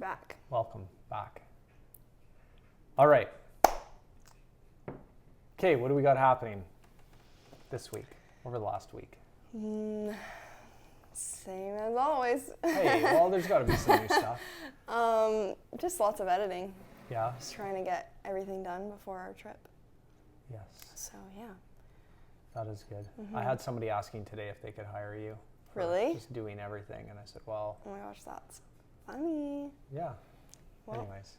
back. Welcome back. All right. Okay, what do we got happening this week, over the last week? Same as always. Hey, well, there's got to be some new stuff. Just lots of editing. Yeah? Just trying to get everything done before our trip. Yes. So, yeah. That is good. I had somebody asking today if they could hire you. For Really? just doing everything, and I said, well... Oh my gosh, that's funny. Yeah. Well. Anyways.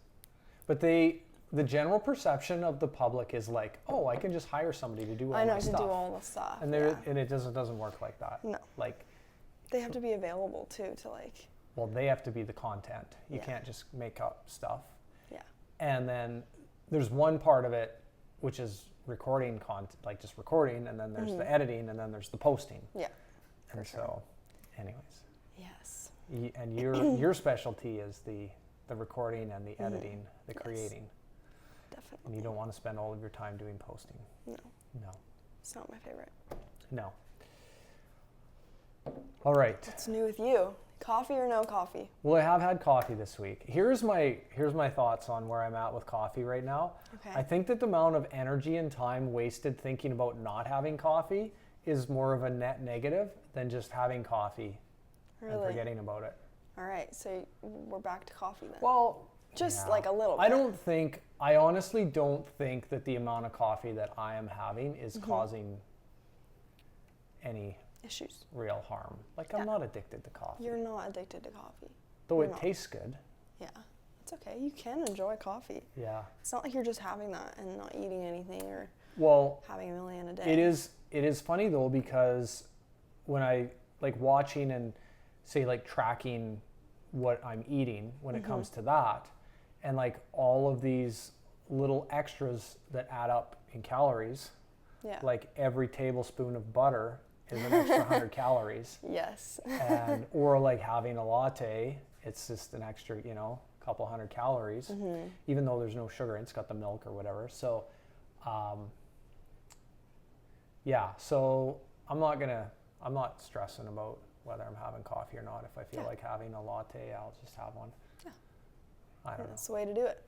But the general perception of the public is like, oh, I can just hire somebody to do all my stuff. To do all the stuff. And it doesn't work like that. No. Like, they have to be available too to like... Well, they have to be the content. You can't just make up stuff. Yeah. And then there's one part of it, which is recording content, like just recording, and then there's the editing, and then there's the posting. Yeah. And so, anyways. Yes. And your specialty is the recording and the editing, the creating. Definitely. And you don't want to spend all of your time doing posting. No. No. It's not my favorite. No. All right. What's new with you? Coffee or no coffee? Well, I have had coffee this week. Here's my thoughts on where I'm at with coffee right now. Okay. I think that the amount of energy and time wasted thinking about not having coffee is more of a net negative than just having coffee and forgetting about it. All right, so we're back to coffee then. Well, just like a little bit. I honestly don't think that the amount of coffee that I am having is causing any issues, real harm. Like, I'm not addicted to coffee. You're not addicted to coffee. Though it tastes good. Yeah, it's okay. You can enjoy coffee. Yeah. It's not like you're just having that and not eating anything or having a million a day. It is funny though, because when I like watching and say like tracking what I'm eating when it comes to that, and like all of these little extras that add up in calories, like every tablespoon of butter is an extra 100 calories. Yes. Or like having a latte, it's just an extra, couple hundred calories, even though there's no sugar in it. It's got the milk or whatever. So, so I'm not stressing about whether I'm having coffee or not. If I feel like having a latte, I'll just have one. Yeah. I don't know. That's the way to do it.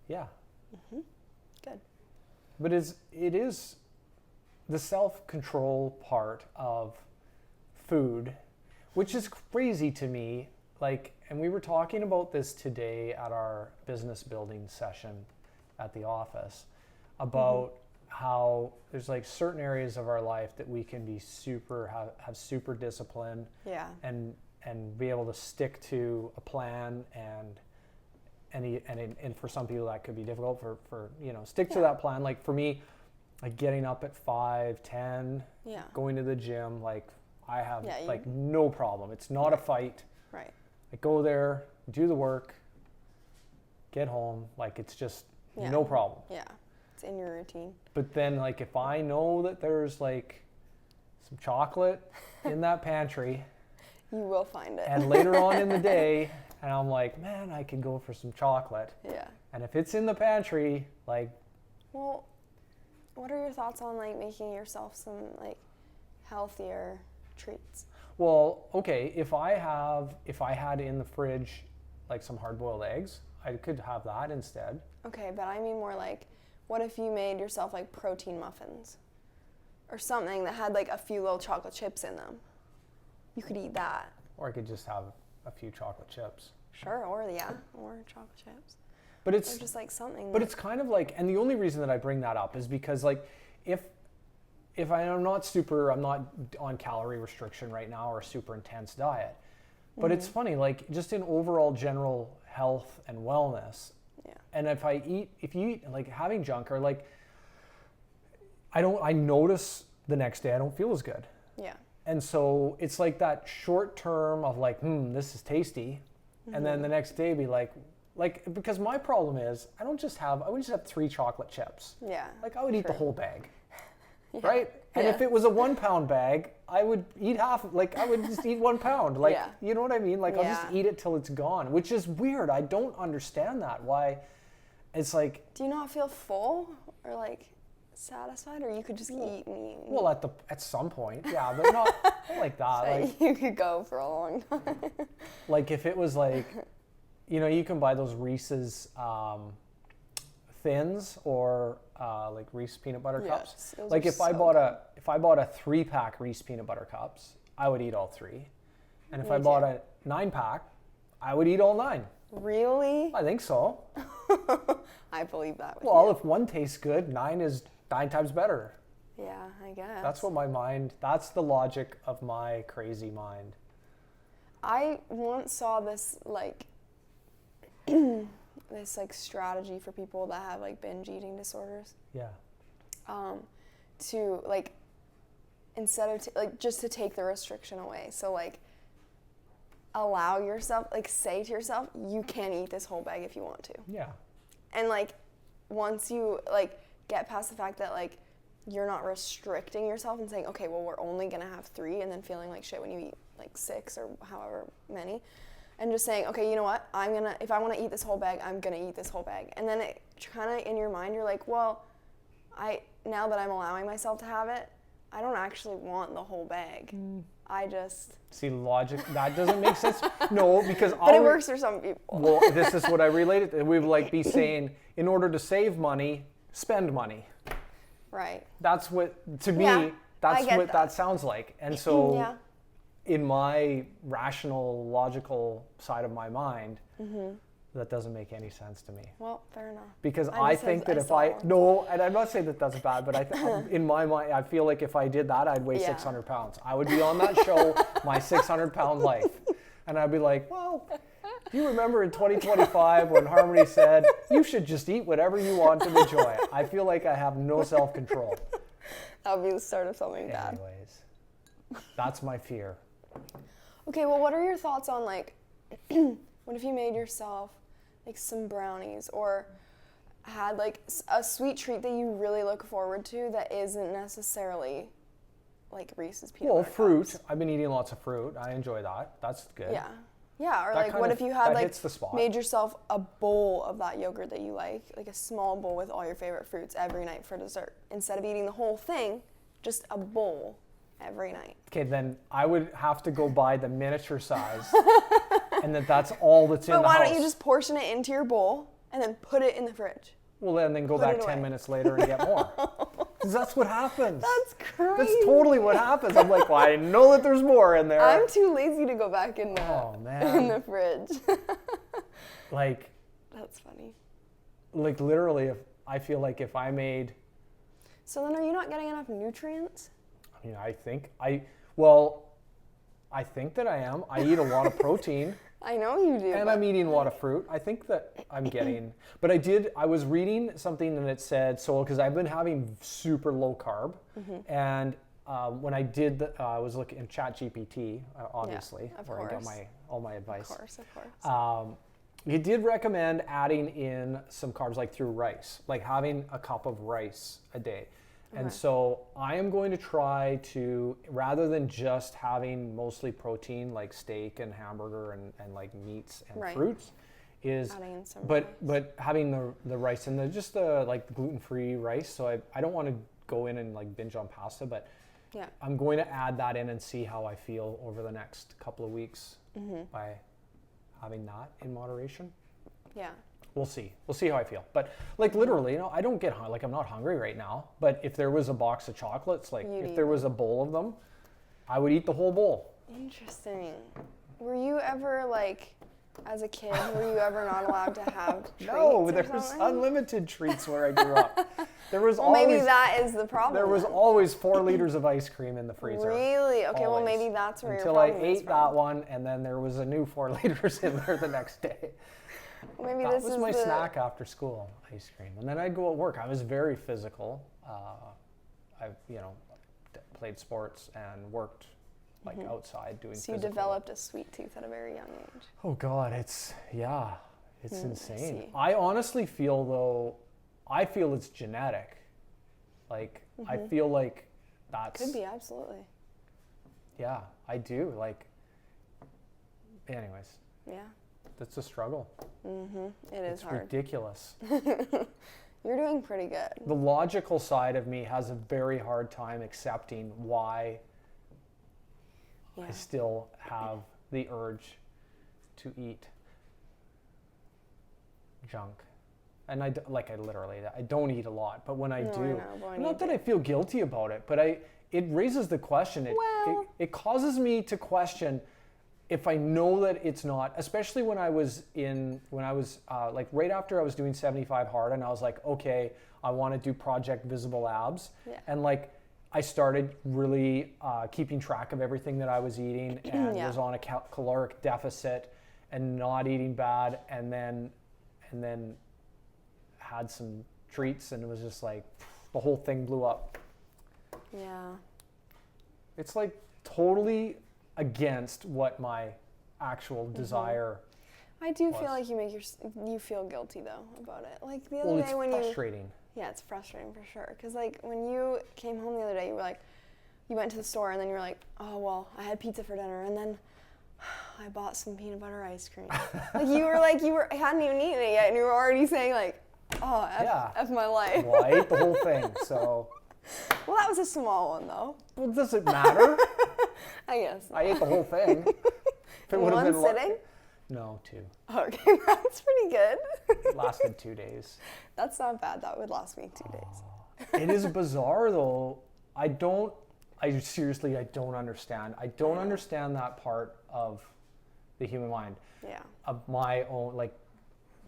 Yeah. Good. But it is the self-control part of food, which is crazy to me. Like, and we were talking about this today at our business building session at the office about how there's like certain areas of our life that we can be have super discipline and be able to stick to a plan, and for some people that could be difficult for stick to that plan. Like for me, like getting up at 5:10, going to the gym, like I have like no problem. It's not a fight. Right. I go there, do the work, get home, like it's just no problem. Yeah. It's in your routine. But then like if I know that there's like some chocolate in that pantry, you will find it. And later on in the day, and I'm like, man, I could go for some chocolate. Yeah. And if it's in the pantry, like... Well, what are your thoughts on like making yourself some like healthier treats? Well, okay, if I had in the fridge like some hard-boiled eggs, I could have that instead. Okay, but I mean more like, what if you made yourself like protein muffins? Or something that had like a few little chocolate chips in them. You could eat that. Or I could just have a few chocolate chips. Sure, or chocolate chips. But it's just like something. But it's kind of like, and the only reason that I bring that up is because like if I'm not on calorie restriction right now or a super intense diet, but it's funny, like just in overall general health and wellness. Yeah. And if you eat like having junk, or like I notice the next day I don't feel as good. Yeah. And so it's like that short term of like, this is tasty. And then the next day be like, because my problem is I wouldn't just have 3 chocolate chips. Yeah. Like I would eat the whole bag. Right? And if it was a 1 pound bag, I would eat half, like I would just eat 1 pound. Like, you know what I mean? Like I'll just eat it till it's gone, which is weird. I don't understand that. Why? It's like. Do you not feel full or like satisfied, or you could just eat and eat? Well, at some point, yeah, but not like that. So like you could go for a long time. Like if it was like you can buy those Reese's Thins or like Reese peanut butter cups. Those Like are if I so bought good. a 3-pack Reese peanut butter cups, I would eat all 3. And if Me I bought too. a 9-pack, I would eat all 9. Really? I think so. I believe that with Well, you. if one tastes good, 9 is 9 times better. Yeah, I guess. That's the logic of my crazy mind. I once saw this like this like strategy for people that have like binge eating disorders. Yeah. To like instead of like just to take the restriction away. So like allow yourself, like say to yourself, you can eat this whole bag if you want to. Yeah. And like once you like get past the fact that like you're not restricting yourself and saying, okay, well, we're only gonna have 3, and then feeling like shit when you eat like 6 or however many, and just saying, okay, you know what, if I want to eat this whole bag, I'm gonna eat this whole bag. And then it kind of in your mind, you're like, well, now that I'm allowing myself to have it, I don't actually want the whole bag. I just. See, logic, that doesn't make sense. No, because But it works for some people. Well, this is what I related to. We would like be saying, in order to save money, spend money. Right. That's what, to me, Yeah, that's I get what that. sounds like. And so, Yeah. in my rational, logical side of my mind, that doesn't make any sense to me. Well, fair enough. Because I I just think said that I if saw I, one. no, and I'm not saying that that's bad, but in my mind, I feel like if I did that, I'd weigh Yeah. 600 pounds. I would be on that show, My 600-Pound Life. And I'd be like, well, do you remember in 2025 when Harmony said, you should just eat whatever you want to enjoy? I feel like I have no self-control. That would be the start of something bad. Anyways, that's my fear. Okay, well, what are your thoughts on like, what if you made yourself like some brownies or had like a sweet treat that you really look forward to that isn't necessarily like Reese's peanut Well, butter fruit. cups? I've been eating lots of fruit. I enjoy that. That's good. Yeah. Yeah, or That like kind what of- if you had that like hits the spot. made yourself a bowl of that yogurt that you like a small bowl with all your favorite fruits every night for dessert. Instead of eating the whole thing, just a bowl every night. Okay, then I would have to go buy the miniature size, and that's all that's in But the why house. don't you just portion it into your bowl and then put it in the fridge? Well, and then go put back it 10 away? minutes later and get more. 'Cause that's what happens. That's crazy. That's totally what happens. I'm like, well, I know that there's more in there. I'm too lazy to go back in the Oh, in man. the fridge. Like That's funny. literally, if I feel like if I made, So then, are you not getting enough nutrients? I mean, I think that I am. I eat a lot of protein. I know you do. And but I'm eating a lot of fruit. I think that I'm getting, but I was reading something and it said, so, because I've been having super low carb. And when I did, I was looking in ChatGPT, obviously, of where I get course. all my advice. Of course. It did recommend adding in some carbs, like through rice, like having a cup of rice a day. And Okay. so I am going to try to, rather than just having mostly protein like steak and hamburger and like meats and Right. fruits, is Adding in some but rice. but having the rice and just the like gluten-free rice. So I don't want to go in and like binge on pasta, but Yeah. I'm going to add that in and see how I feel over the next couple of weeks by having that in moderation. Yeah. We'll see. We'll see how I feel. But like literally, I don't get hungry. Like I'm not hungry right now. But if there was a box of chocolates, like You'd if eat there was a bowl of them, I would eat the whole bowl. Interesting. Were you ever like, as a kid, were you ever not allowed to have treats? No, or there was something? unlimited treats where I grew up. There was Well, always maybe that is the problem. there was then. always 4 liters of ice cream in the freezer. Really? Okay, well Always. maybe that's where Until your I problem is ate from. that one, and then there was a new 4 liters in there the next day. Well, maybe That this was is my the, snack after school, ice cream. And then I'd go at work. I was very physical. I played sports and worked like outside doing So you physical. developed a sweet tooth at a very young age. Oh God, it's insane. see. I honestly feel it's genetic. Like I feel like that's Could be, absolutely. yeah, I do. Like anyways, Yeah. that's a struggle. It is It's hard. ridiculous. You're doing pretty good. The logical side of me has a very hard time accepting why Yeah. I still have the urge to eat. junk. And I literally, I don't eat a lot, but when I No, do, I know, but when not you that do. I feel guilty about it, but it raises the question. It causes me to question if I know that it's not, especially when I was like right after I was doing 75 hard, and I was like, okay, I want to do Project Visible Abs, and like I started really keeping track of everything that I was eating, and was on a caloric deficit and not eating bad, and then had some treats, and it was just like the whole thing blew up. Yeah. It's like totally against what my actual desire. I do feel like you feel guilty though about it. Like the other Well, day it's when frustrating. Yeah, it's frustrating for sure. Because like when you came home the other day, you were like, you went to the store and then you were like, oh well, I had pizza for dinner and then I bought some peanut butter ice cream. Like I hadn't even eaten it yet, and you were already saying like, oh, F my life. Well, I ate the whole thing, so. Well, that was a small one though. Well, does it matter? I guess. I ate the whole thing. If it would have One been sitting? No, 2. Okay, that's pretty good. It lasted 2 days. That's not bad. That would last me 2 days. It is bizarre though. I seriously don't understand. I don't understand that part of the human mind. Yeah. Of my own, like,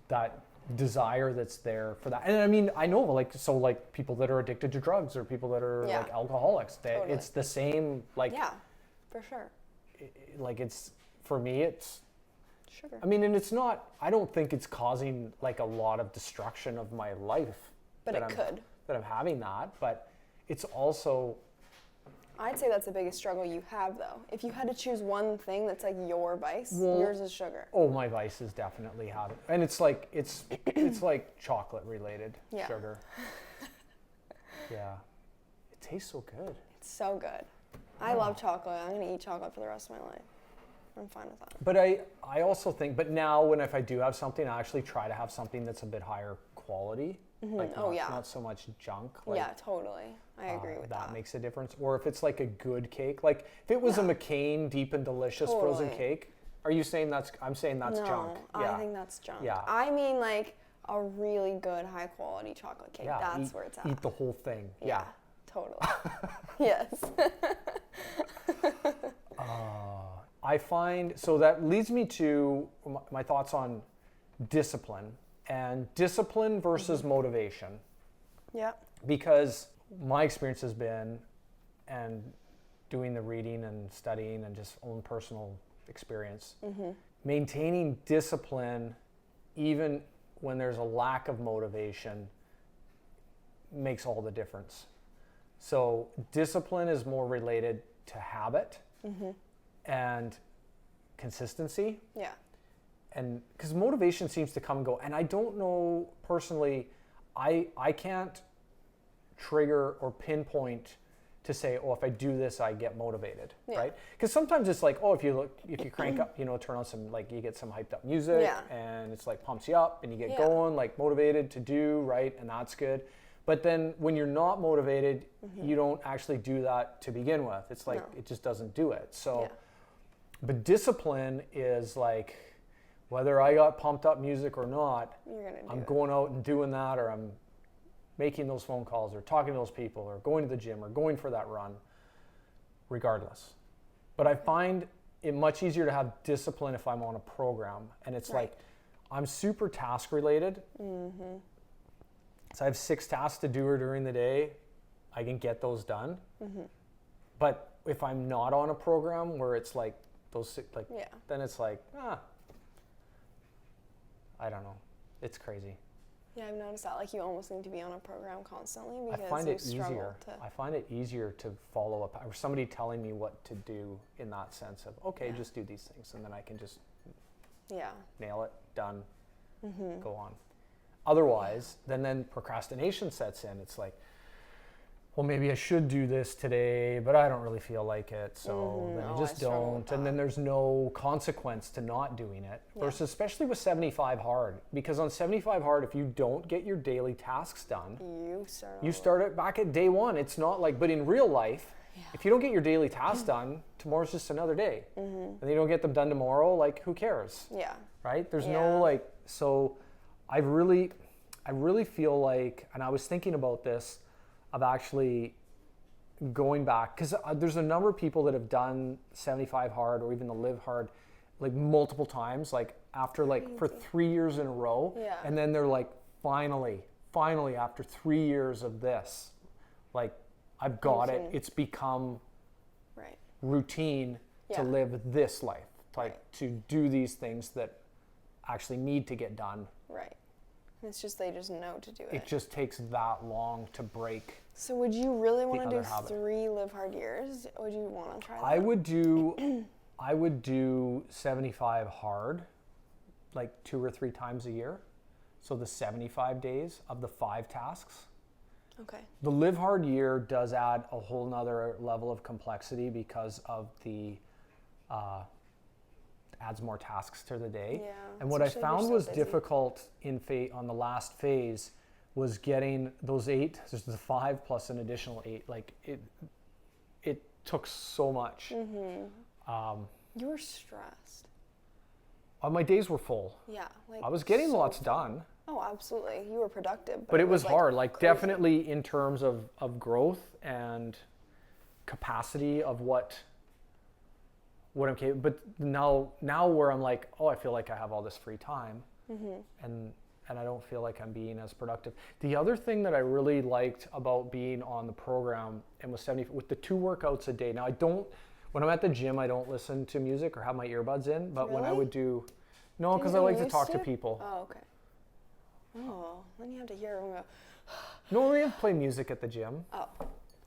that desire that's there for that. And I mean, I know, like, so like people that are addicted to drugs or people that are like alcoholics, Totally. It's the same, like. Yeah, for sure. Like for me, it's sugar. I mean, and it's not, I don't think it's causing like a lot of destruction of my life. But it could. That I'm having that, but it's also. I'd say that's the biggest struggle you have though. If you had to choose one thing that's like your vice, yours is sugar. Oh, my vice is definitely habit. And it's like, it's like chocolate related sugar. Yeah. It tastes so good. It's so good. I love chocolate. I'm going to eat chocolate for the rest of my life. I'm fine with that. But I also think, but now if I do have something, I actually try to have something that's a bit higher quality. Like not so much junk. Like, yeah, totally. I agree with that. That makes a difference. Or if it's like a good cake, like if it was a McCain Deep and Delicious frozen cake, are you saying I'm saying that's junk? I think that's junk. Yeah. I mean like a really good high quality chocolate cake. Yeah, That's where it's at. Eat the whole thing. Yeah. Totally. Yes. I find, so that leads me to my thoughts on discipline and discipline versus motivation. Yeah. Because my experience has been, and doing the reading and studying and just own personal experience, maintaining discipline even when there's a lack of motivation makes all the difference. So discipline is more related to habit and consistency. Yeah. And because motivation seems to come and go, and I don't know personally, I can't trigger or pinpoint to say, oh, if I do this, I get motivated, right? Because sometimes it's like, oh, if you crank up, turn on some, like you get some hyped up music and it's like pumps you up and you get going, like motivated to do, right? And that's good. But then when you're not motivated, you don't actually do that to begin with. It's like, it just doesn't do it. So, but discipline is like, whether I got pumped up music or not, I'm going out and doing that, or I'm making those phone calls or talking to those people or going to the gym or going for that run, regardless. But I find it much easier to have discipline if I'm on a program. And it's like, I'm super task related. So I have 6 tasks to do during the day. I can get those done. But if I'm not on a program where it's like those, like, then it's like, I don't know. It's crazy. Yeah, I've noticed that. Like you almost need to be on a program constantly because I find you it struggle easier. to. I find it easier to follow up, or somebody telling me what to do in that sense of, okay, just do these things, and then I can just nail it, done, go on. Otherwise, then procrastination sets in. It's like, well, maybe I should do this today, but I don't really feel like it, so then I just don't. And then there's no consequence to not doing it. Versus, especially with 75 hard, because on 75 hard, if you don't get your daily tasks done, you start it back at day one. It's not like, but in real life, if you don't get your daily tasks done, tomorrow's just another day. And you don't get them done tomorrow, like who cares? Yeah. Right? There's no like, so I really feel like, and I was thinking about this, of actually going back, because there's a number of people that have done 75 hard or even the live hard like multiple times, like after like for 3 years in a row. Yeah. And then they're like, finally after 3 years of this, like I've got it. It's become routine to live this life, like to do these things that actually need to get done. Right. It's just they just know to do it. It just takes that long to break. So would you really want to do 3 live hard years? Would you want to try that? I would do 75 hard, like 2 or 3 times a year. So the 75 days of the 5 tasks. Okay. The live hard year does add a whole nother level of complexity because of the adds more tasks to the day. Yeah, and what I found was difficult on the last phase was getting those 8, there's the 5 plus an additional 8. Like it took so much. Mm-hmm. You were stressed. My days were full. Yeah. Like I was getting lots done. Oh, absolutely. You were productive. But it was hard, like definitely in terms of growth and capacity of what I'm capable. But now where I'm like, oh, I feel like I have all this free time, and I don't feel like I'm being as productive. The other thing that I really liked about being on the program and with the 2 workouts a day. Now when I'm at the gym, I don't listen to music or have my earbuds in. But when I would do, no, because I like to talk to people. Oh, okay. Oh, then you have to hear them go. No, we have to play music at the gym. Oh,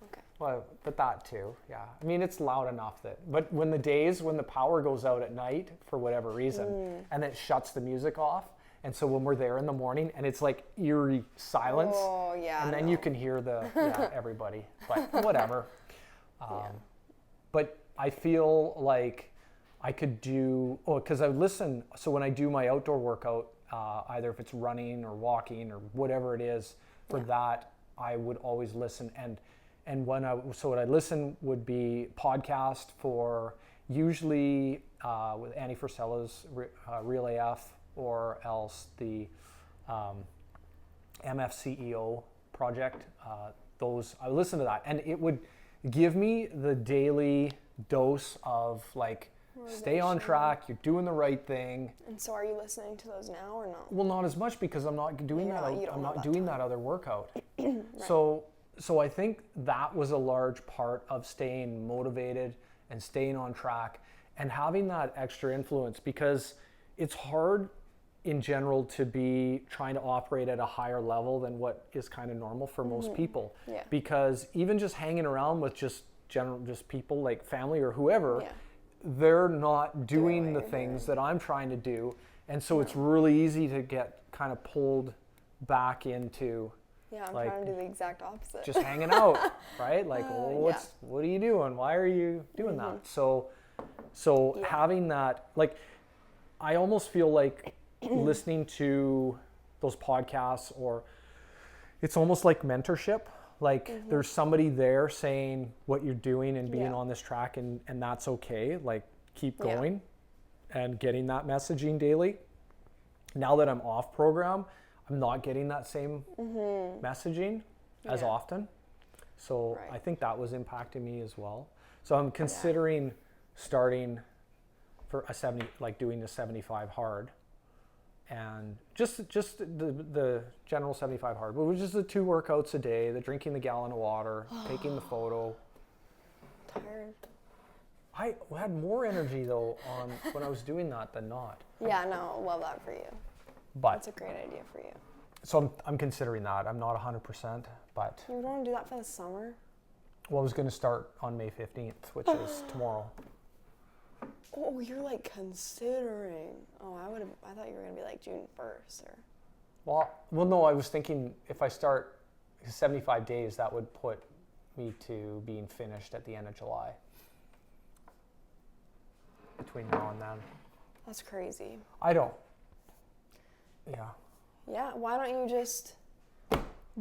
okay. Well, but that too, yeah. I mean, it's loud enough but when the power goes out at night for whatever reason, and it shuts the music off, and so when we're there in the morning, and it's like eerie silence, and then you can hear everybody, but whatever. But I feel like I could do, because I listen, so when I do my outdoor workout, either if it's running or walking or whatever it is, for that, I would always listen. And what I listen would be podcast for usually with Annie Frisella's Real AF, or else the MFCEO project. I listen to that, and it would give me the daily dose of like, stay on track, you're doing the right thing. And so are you listening to those now or no? Well, not as much because I'm not doing that other workout. Right. So I think that was a large part of staying motivated and staying on track and having that extra influence, because it's hard in general to be trying to operate at a higher level than what is kind of normal for most people. Yeah. Because even just hanging around with just people like family or whoever, they're not doing the things that I'm trying to do. And so it's really easy to get kind of pulled back into I'm trying to do the exact opposite. Just hanging out, right? Like, what are you doing? Why are you doing that? So having that, like, I almost feel like listening to those podcasts, or it's almost like mentorship. Like there's somebody there saying what you're doing and being on this track, and that's okay. Like, keep going and getting that messaging daily. Now that I'm off program, I'm not getting that same messaging as often. So I think that was impacting me as well. So I'm considering starting for doing the 75 hard, and just the general 75 hard, which is the 2 workouts a day, the drinking the gallon of water, taking the photo. Tired. I had more energy though when I was doing that than not. Yeah, no, love that for you. But that's a great idea for you. So I'm considering that. I'm not 100%, but you don't want to do that for the summer? Well, I was going to start on May 15th, which is tomorrow. Oh, you're like considering. Oh, I thought you were going to be like June 1st or. Well, no, I was thinking if I start 75 days, that would put me to being finished at the end of July. Between now and then. That's crazy. I don't. Yeah. Yeah, why don't you just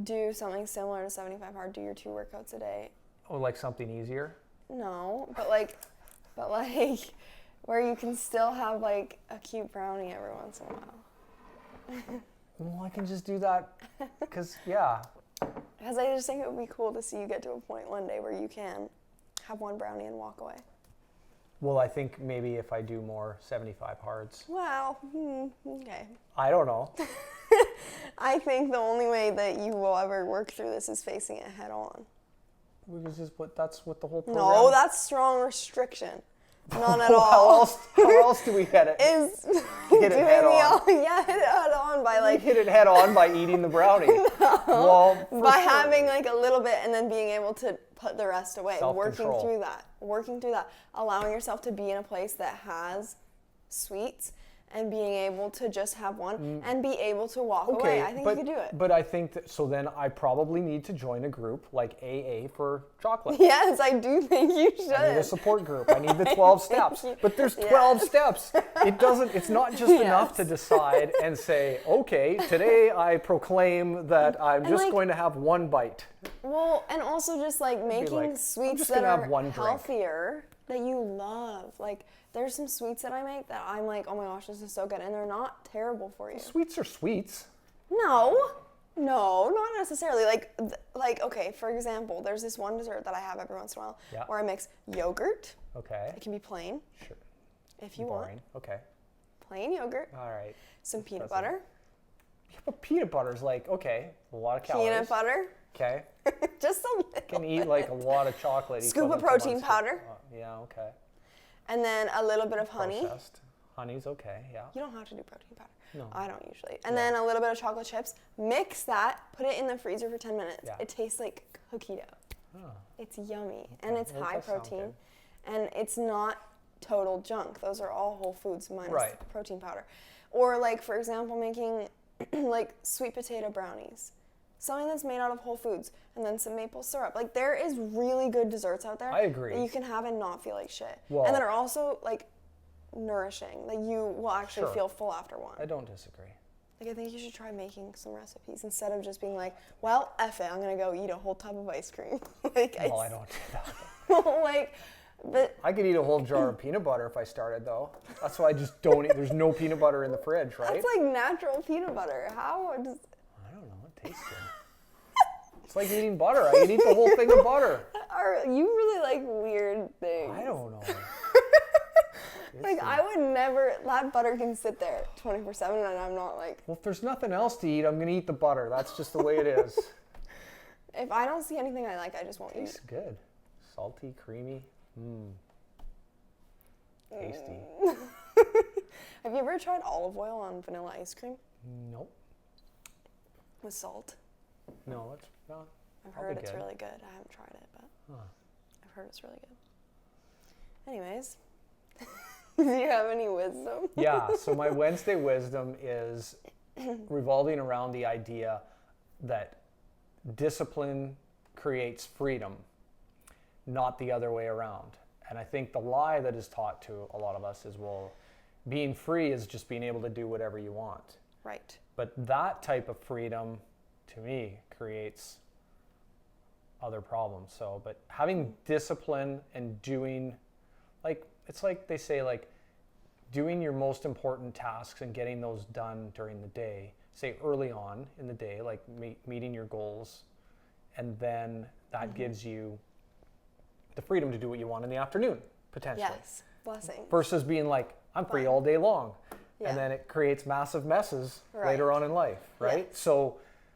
do something similar to 75 hard, do your 2 workouts a day? Oh, like something easier? No, but like where you can still have like a cute brownie every once in a while. Well, I can just do that because, yeah. Because I just think it would be cool to see you get to a point one day where you can have one brownie and walk away. Well, I think maybe if I do more 75 hards. Wow. Okay. I don't know. I think the only way that you will ever work through this is facing it head on. That's what the whole program. No, that's strong restriction. Not at How all. How else do we hit it? Is Hit it head on. hit it head on by like Hit it head on by eating the brownie. Well, by having like a little bit and then being able to put the rest away. Self-control. Working through that. Allowing yourself to be in a place that has sweets and being able to just have one and be able to walk away. I think you could do it. But I think that, so then I probably need to join a group like AA for chocolate. Yes, I do think you should. I need a support group. I need the 12 steps. But there's 12 steps. It's not just enough to decide and say, okay, today I proclaim that I'm just going to have one bite. Well, and also just like making sweets that are healthier that you love. Like there's some sweets that I make that I'm like, oh my gosh, this is so good, and they're not terrible for you. Sweets are sweets. No, not necessarily. Like okay, for example, there's this one dessert that I have every once in a while where I mix yogurt. Okay. It can be plain. Sure. If you Boring. want. Okay. Plain yogurt. All right. Some peanut butter. Yeah, but peanut butter's like, okay, a lot of calories. Peanut butter. Okay. Just a little. Can eat like a lot of chocolate. Scoop of protein powder. Yeah, okay. And then a little bit of honey. Processed. Honey's okay, yeah. You don't have to do protein powder. No. I don't usually. And then a little bit of chocolate chips. Mix that. Put it in the freezer for 10 minutes. Yeah. It tastes like cookie dough. Oh. It's yummy. And it's high does sound protein. And it's not total junk. Those are all whole foods minus protein powder. Or like, for example, making like sweet potato brownies. Something that's made out of whole foods, and then some maple syrup. Like there is really good desserts out there. I agree. That you can have and not feel like shit, Well, and that are also like nourishing. Like you will actually feel full after one. I don't disagree. Like I think you should try making some recipes instead of just being like, well, F it, I'm gonna go eat a whole tub of ice cream. Like Well, I don't do that. But I could eat a whole jar of peanut butter if I started, though. That's why I just don't eat. There's no peanut butter in the fridge, right? that's like natural peanut butter. How does? I don't know. It tastes good. It's like eating butter. I could eat the whole thing of butter. You really like weird things. I don't know. Like I would never. That butter can sit there 24/7, and I'm not like. Well, if there's nothing else to eat, I'm gonna eat the butter. That's just the way it is. If I don't see anything I like, I just won't eat. Tastes good. Salty, creamy. Tasty. Have you ever tried olive oil on vanilla ice cream Nope. with salt? No, it's not. I've heard it's really good. I haven't tried it, but I've heard it's really good. Anyways, do you have any wisdom? Yeah, so my Wednesday wisdom is revolving around the idea that discipline creates freedom, not the other way around. And I think the lie that is taught to a lot of us is, well, being free is just being able to do whatever you want. Right. But that type of freedom, to me, creates other problems. So, but having discipline and doing, like, it's like they say, like, doing your most important tasks and getting those done during the day, say early on in the day, like meeting your goals, and then that gives you the freedom to do what you want in the afternoon, potentially. Yes, blessings. Versus being like, I'm free all day long. Yeah. And then it creates massive messes later on in life, right? Yes.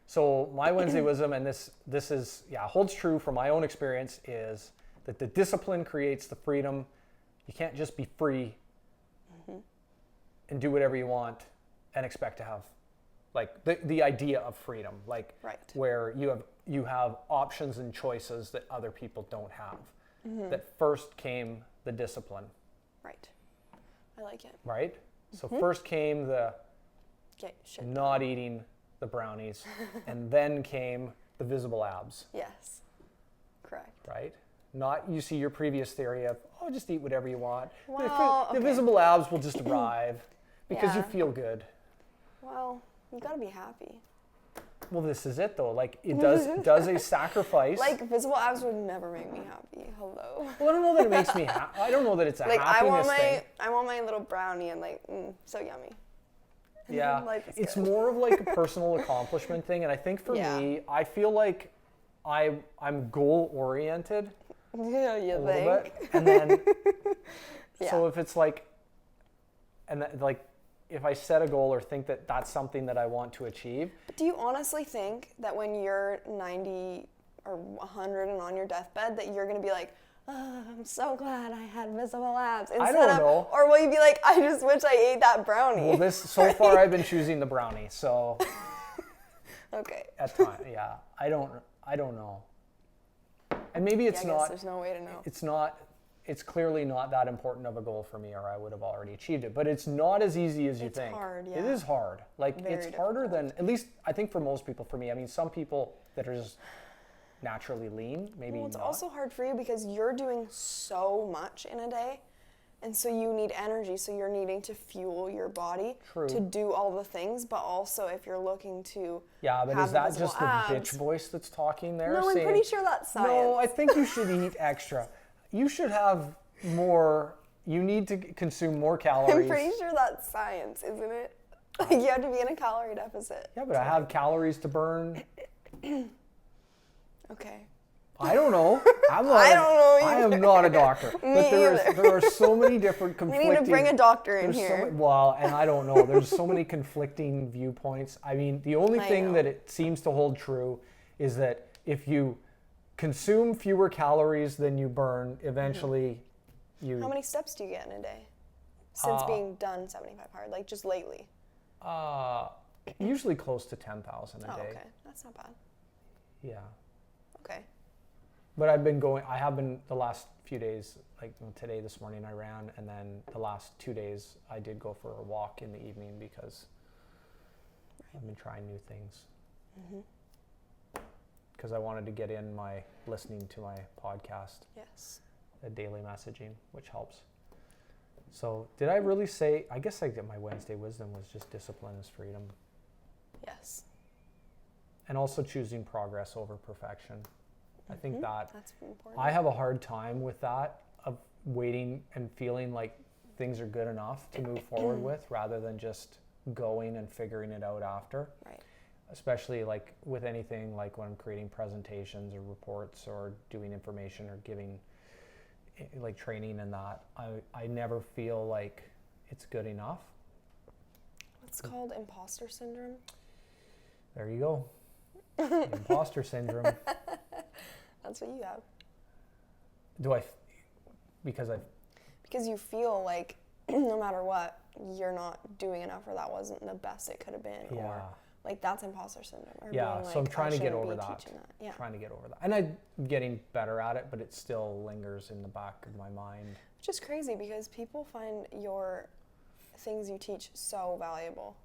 So my Wednesday wisdom, and this is, holds true from my own experience, is that the discipline creates the freedom. You can't just be free and do whatever you want and expect to have, like, the idea of freedom, like where you have options and choices that other people don't have. That first came the discipline. Right. I like it. Right? So first came the not eating the brownies, and then came the visible abs. Yes. Correct. Right? Not, you see your previous theory of, just eat whatever you want. Well, the visible abs will just arrive because you feel good. Well, you gotta be happy. Well, this is it though. Like, it does a sacrifice. Like, visible abs would never make me happy. Hello. Well, I don't know that it makes me happy. I don't know that it's a like, happiness thing. I want my little brownie and like, so yummy. Yeah. Life is It's good. more of like a personal accomplishment thing. And I think for me, I feel like I'm goal oriented Yeah, you a little think? bit. And then, Yeah. so if it's like, and that, like, if I set a goal or think that that's something that I want to achieve. Do you honestly think that when you're 90 or 100 and on your deathbed that you're going to be like, oh, I'm so glad I had visible abs? I don't know. Or will you be like, I just wish I ate that brownie? Well, so far I've been choosing the brownie. So Okay. at time, yeah, I don't know. And maybe it's I guess not. there's no way to know. It's clearly not that important of a goal for me, or I would have already achieved it. But it's not as easy as you think. It's hard, yeah. It is hard. Like, Very it's harder than, at least I think for most people. For me, I mean, some people that are just naturally lean, maybe Well, it's not. also hard for you because you're doing so much in a day. And so you need energy, so you're needing to fuel your body to do all the things. But also, if you're looking to Yeah, but have is that visible just the abs, bitch voice that's talking there? No, I'm saying, pretty sure that's science. No, I think you should eat extra. You should have more. You need to consume more calories. I'm pretty sure that's science, isn't it? Like you have to be in a calorie deficit. Yeah, but I have calories to burn. Okay. I don't know. I don't know I either. am not a doctor. But there are so many different We conflicting. need to bring a doctor in here. Well, and I don't know. There's so many conflicting viewpoints. I mean, the only thing that it seems to hold true is that if you consume fewer calories than you burn, eventually you. How many steps do you get in a day? Since being done 75 hard, like just lately. Usually close to 10,000 a day. Okay. That's not bad. Yeah. Okay. But I have been the last few days, like today, this morning I ran, and then the last 2 days I did go for a walk in the evening because I've been trying new things. Because I wanted to get in my listening to my podcast, Yes. the daily messaging, which helps. So did I really say, I guess my Wednesday wisdom was just discipline is freedom. Yes. And also choosing progress over perfection. I think That's important. I have a hard time with that, of waiting and feeling like things are good enough to move forward with, rather than just going and figuring it out after. Right. Especially like with anything, like when I'm creating presentations or reports or doing information or giving like training and that, I never feel like it's good enough. It's called imposter syndrome. There you go. The imposter syndrome. That's what you have. Because you feel like no matter what, you're not doing enough, or that wasn't the best it could have been, or like that's imposter syndrome. Or Yeah, being like, so I'm trying to get shouldn't over be that. teaching that. Yeah. Trying to get over that. And I'm getting better at it, but it still lingers in the back of my mind. Which is crazy because people find your things you teach so valuable.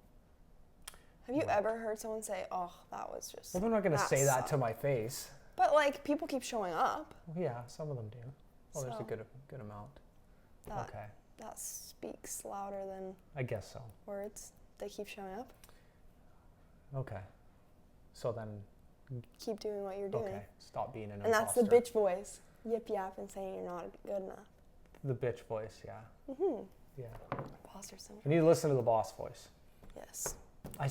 Have you ever heard someone say, oh, that was just... Well, they're not going to say that to my face. But like, people keep showing up. Well, yeah, some of them do. Well, there's a good amount. Okay. That speaks louder than I guess so. words. They keep showing up. Okay. So then, Keep doing what you're doing. okay, stop being an And that's imposter. the bitch voice. Yip yap and saying you're not good enough. The bitch voice, yeah. Yeah. Imposter syndrome. You need to listen to the boss voice. Yes. That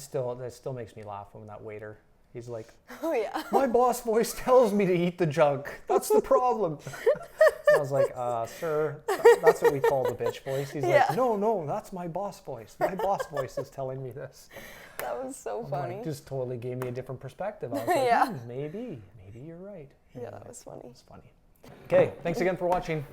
still makes me laugh when that waiter, he's like, Oh yeah. my boss voice tells me to eat the junk. That's the problem. I was like, sir, that's what we call the bitch voice. He's like, no, that's my boss voice. My boss voice is telling me this. That was so I'm funny. like, just totally gave me a different perspective. I was like, maybe you're right. Yeah, that was funny. It's funny. Okay, thanks again for watching.